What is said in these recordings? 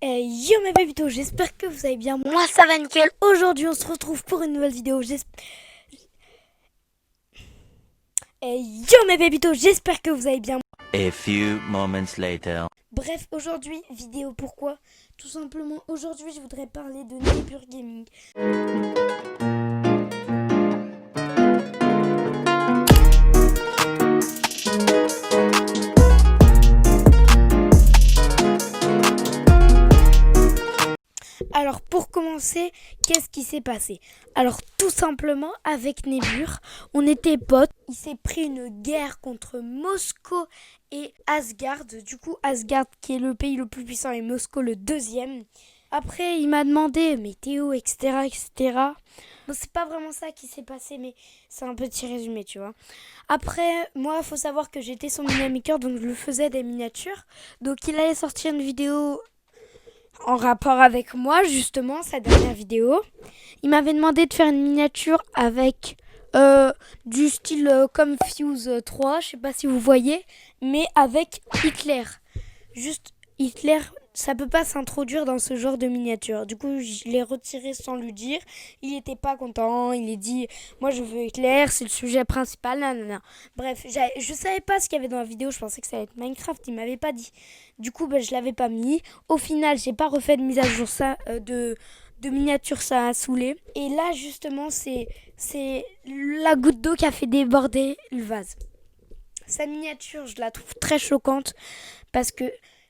Yo mes pépitos, j'espère que vous allez bien. Moi ça va nickel. Aujourd'hui on se retrouve pour une nouvelle vidéo. Yo mes pépitos, j'espère que vous allez bien. A few moments later. Bref, aujourd'hui, vidéo pourquoi? Tout simplement, aujourd'hui je voudrais parler de Nebur Gaming. Alors pour commencer, qu'est-ce qui s'est passé? Alors tout simplement avec Nebur, on était potes. Il s'est pris une guerre contre Moscou et Asgard. Du coup Asgard qui est le pays le plus puissant et Moscou le deuxième. Après il m'a demandé météo, etc. etc. Bon, c'est pas vraiment ça qui s'est passé, mais c'est un petit résumé, tu vois. Après, moi, il faut savoir que j'étais son minimaker, donc je lui faisais des miniatures. Donc il allait sortir une vidéo en rapport avec moi, justement, sa dernière vidéo. Il m'avait demandé de faire une miniature avec du style Confuse 3, je sais pas si vous voyez, mais avec Hitler. Juste Hitler, ça peut pas s'introduire dans ce genre de miniature. Du coup, je l'ai retiré sans lui dire. Il était pas content, il a dit moi je veux Hitler, c'est le sujet principal, nanana. Bref, je savais pas ce qu'il y avait dans la vidéo, je pensais que ça allait être Minecraft, il m'avait pas dit. Du coup, je l'avais pas mis. Au final, j'ai pas refait de mise à jour de miniature, ça a saoulé. Et là, justement, c'est la goutte d'eau qui a fait déborder le vase. Sa miniature, je la trouve très choquante parce que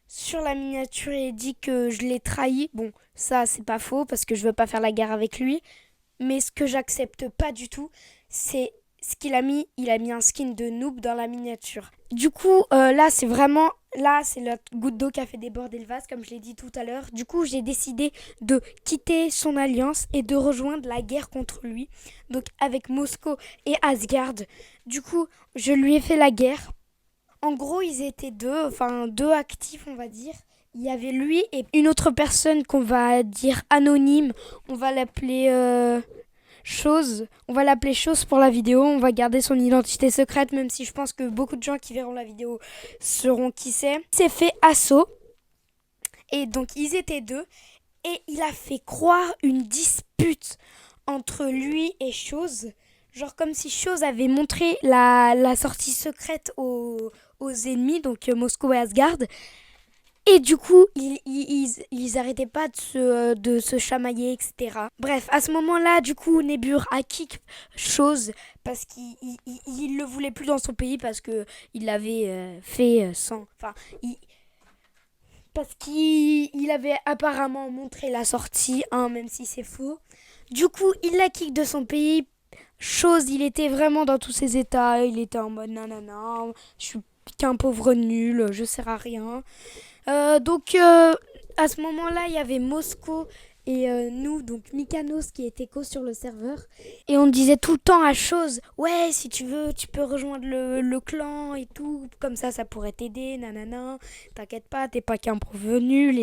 sur la miniature, il dit que je l'ai trahi. Bon, ça, c'est pas faux parce que je veux pas faire la guerre avec lui. Mais ce que j'accepte pas du tout, c'est ce qu'il a mis. Il a mis un skin de noob dans la miniature. Du coup, là, c'est la goutte d'eau qui a fait déborder le vase, comme je l'ai dit tout à l'heure. Du coup, j'ai décidé de quitter son alliance et de rejoindre la guerre contre lui. Donc, avec Moscou et Asgard. Du coup, je lui ai fait la guerre. En gros, ils étaient deux actifs, on va dire. Il y avait lui et une autre personne qu'on va dire anonyme. On va l'appeler Chose. On va l'appeler Chose pour la vidéo. On va garder son identité secrète, même si je pense que beaucoup de gens qui verront la vidéo sauront qui c'est. Il s'est fait assaut. Et donc, ils étaient deux. Et il a fait croire une dispute entre lui et Chose. Genre comme si Chose avait montré la sortie secrète aux ennemis, donc Moscou et Asgard. Et du coup, ils arrêtaient pas de se chamailler, etc. Bref, à ce moment-là, du coup, Nebur a kick Chose parce qu'il le voulait plus dans son pays parce que il l'avait fait sans... Enfin, parce qu'il avait apparemment montré la sortie, hein, même si c'est faux. Du coup, il la kick de son pays. Chose, il était vraiment dans tous ses états. Il était en mode nanana, je suis qu'un pauvre nul, je sers à rien. Donc, à ce moment-là, il y avait Moscou et nous, donc Mikanos, qui étaient co sur le serveur. Et on disait tout le temps à Chose, ouais, si tu veux, tu peux rejoindre le clan et tout. Comme ça pourrait t'aider, nanana. T'inquiète pas, t'es pas qu'un pauvre nul,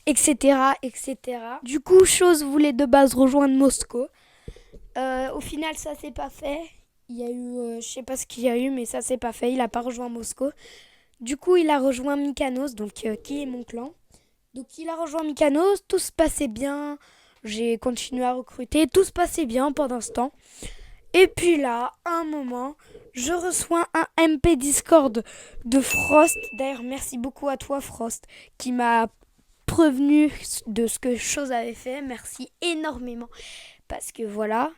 etc., etc. Du coup, Chose voulait de base rejoindre Moscou. Au final, ça s'est pas fait. Il y a eu, je sais pas ce qu'il y a eu, mais ça s'est pas fait. Il a pas rejoint Moscou. Du coup, il a rejoint Mikanos, donc qui est mon clan. Donc, il a rejoint Mikanos, tout se passait bien. J'ai continué à recruter, tout se passait bien pendant ce temps. Et puis là, à un moment, je reçois un MP Discord de Frost. D'ailleurs, merci beaucoup à toi, Frost, qui m'a prévenu de ce que Chose avait fait. Merci énormément. Parce que voilà.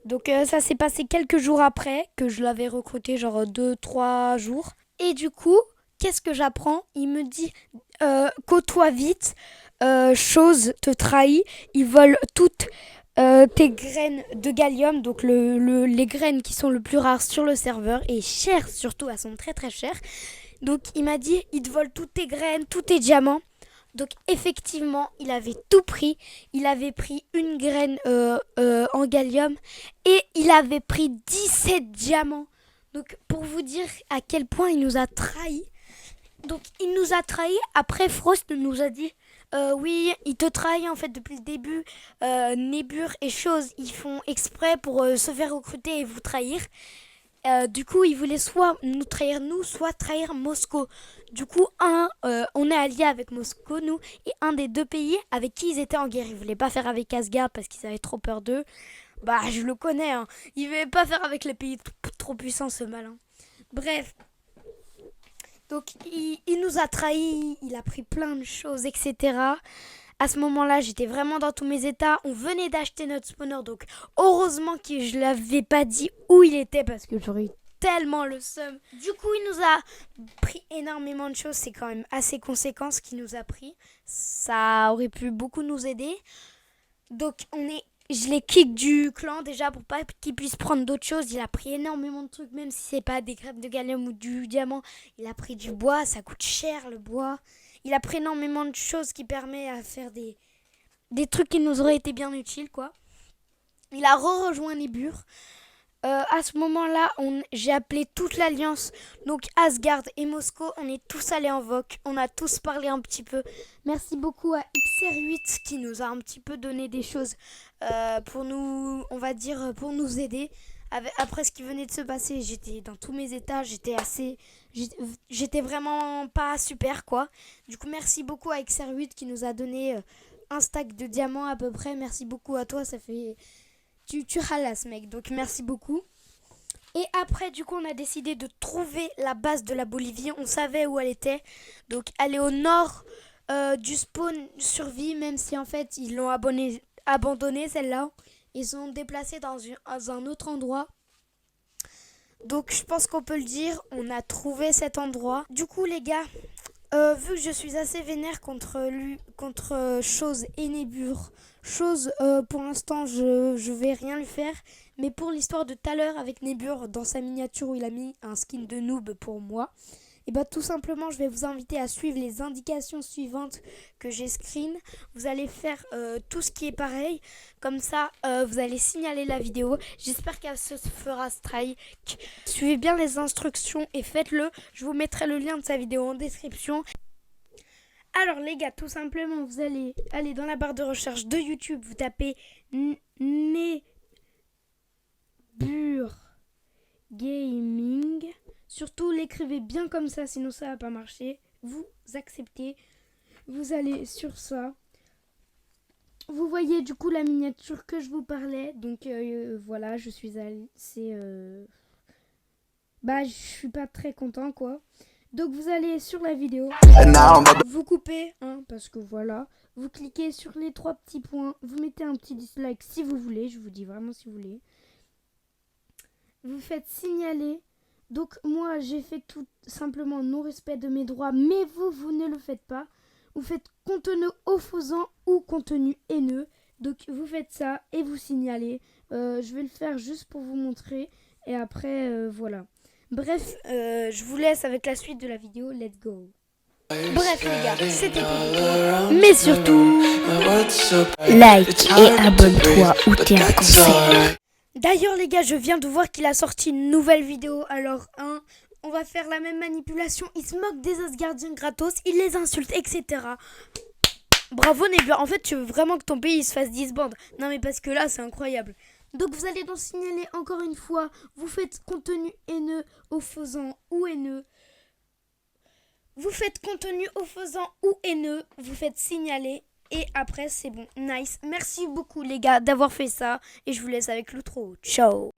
Donc ça s'est passé quelques jours après que je l'avais recruté, genre 2-3 jours. Et du coup, qu'est-ce que j'apprends? Il me dit côtoie vite, Chose te trahit, ils volent toutes tes graines de gallium, donc les graines qui sont le plus rares sur le serveur et chères surtout, elles sont très très chères. Donc il m'a dit, ils te volent toutes tes graines, tous tes diamants. Donc effectivement, il avait tout pris. Il avait pris une graine en gallium et il avait pris 17 diamants. Donc pour vous dire à quel point il nous a trahis. Donc il nous a trahis. Après Frost nous a dit oui, il te trahit en fait depuis le début. Nebur et Chose, ils font exprès pour se faire recruter et vous trahir. Du coup, il voulait soit nous trahir nous, soit trahir Moscou. Du coup, on est alliés avec Moscou, nous, et un des deux pays avec qui ils étaient en guerre. Ils voulaient pas faire avec Asgard parce qu'ils avaient trop peur d'eux. Bah, je le connais, hein. Il voulait pas faire avec les pays trop puissants, ce malin. Bref. Donc, il nous a trahis, il a pris plein de choses, etc. À ce moment-là, j'étais vraiment dans tous mes états. On venait d'acheter notre spawner, donc heureusement que je l'avais pas dit où il était parce que j'aurais eu tellement le seum. Du coup, il nous a pris énormément de choses. C'est quand même assez conséquent ce qu'il nous a pris. Ça aurait pu beaucoup nous aider. Donc, je l'ai kick du clan déjà pour pas qu'il puisse prendre d'autres choses. Il a pris énormément de trucs, même si c'est pas des crêpes de gallium ou du diamant. Il a pris du bois, ça coûte cher le bois. Il a pris énormément de choses qui permettent à faire des trucs qui nous auraient été bien utiles, quoi. Il a rejoint Nibiru. À ce moment-là, j'ai appelé toute l'Alliance, donc Asgard et Moscou. On est tous allés en VOC, on a tous parlé un petit peu. Merci beaucoup à XR8 qui nous a un petit peu donné des choses pour nous, on va dire, pour nous aider. Après ce qui venait de se passer, j'étais dans tous mes états, j'étais vraiment pas super, quoi. Du coup, merci beaucoup à XR8 qui nous a donné un stack de diamants à peu près. Merci beaucoup à toi, ça fait... Tu halasses, mec, donc merci beaucoup. Et après, du coup, on a décidé de trouver la base de la Bolivie. On savait où elle était. Donc, elle est au nord du spawn survie, même si en fait, ils l'ont abandonnée, celle-là. Ils sont déplacés dans un autre endroit. Donc, je pense qu'on peut le dire, on a trouvé cet endroit. Du coup, les gars, vu que je suis assez vénère contre Chose et Nibiru, Chose, pour l'instant, je vais rien lui faire. Mais pour l'histoire de tout à l'heure avec Nibiru, dans sa miniature où il a mis un skin de noob pour moi, et bah tout simplement, je vais vous inviter à suivre les indications suivantes que j'ai screen. Vous allez faire tout ce qui est pareil. Comme ça, vous allez signaler la vidéo. J'espère qu'elle se fera strike. Suivez bien les instructions et faites-le. Je vous mettrai le lien de sa vidéo en description. Alors les gars, tout simplement, vous allez aller dans la barre de recherche de YouTube, vous tapez Nibiru Gaming. Surtout l'écrivez bien comme ça, sinon ça va pas marcher. Vous acceptez, vous allez sur ça. Vous voyez du coup la miniature que je vous parlais. Donc voilà, je suis allée. Bah je suis pas très content, quoi. Donc vous allez sur la vidéo, vous coupez, hein, parce que voilà, vous cliquez sur les 3 petits points, vous mettez un petit dislike si vous voulez, je vous dis vraiment si vous voulez. Vous faites signaler, donc moi j'ai fait tout simplement non-respect de mes droits, mais vous ne le faites pas. Vous faites contenu opposant ou contenu haineux, donc vous faites ça et vous signalez. Je vais le faire juste pour vous montrer et après voilà. Bref, je vous laisse avec la suite de la vidéo. Let's go. Bref les gars, c'était tout. Mais surtout, like et abonne-toi ou t'es un conseil. D'ailleurs les gars, je viens de voir qu'il a sorti une nouvelle vidéo. Alors, on va faire la même manipulation. Il se moque des Asgardiens gratos, il les insulte, etc. Bravo Nibiru. En fait, tu veux vraiment que ton pays se fasse disband. Non mais parce que là, c'est incroyable. Donc vous allez donc signaler encore une fois, vous faites contenu haineux, opposant ou haineux. Vous faites contenu opposant ou haineux, vous faites signaler et après c'est bon, nice. Merci beaucoup les gars d'avoir fait ça et je vous laisse avec l'outro. Ciao.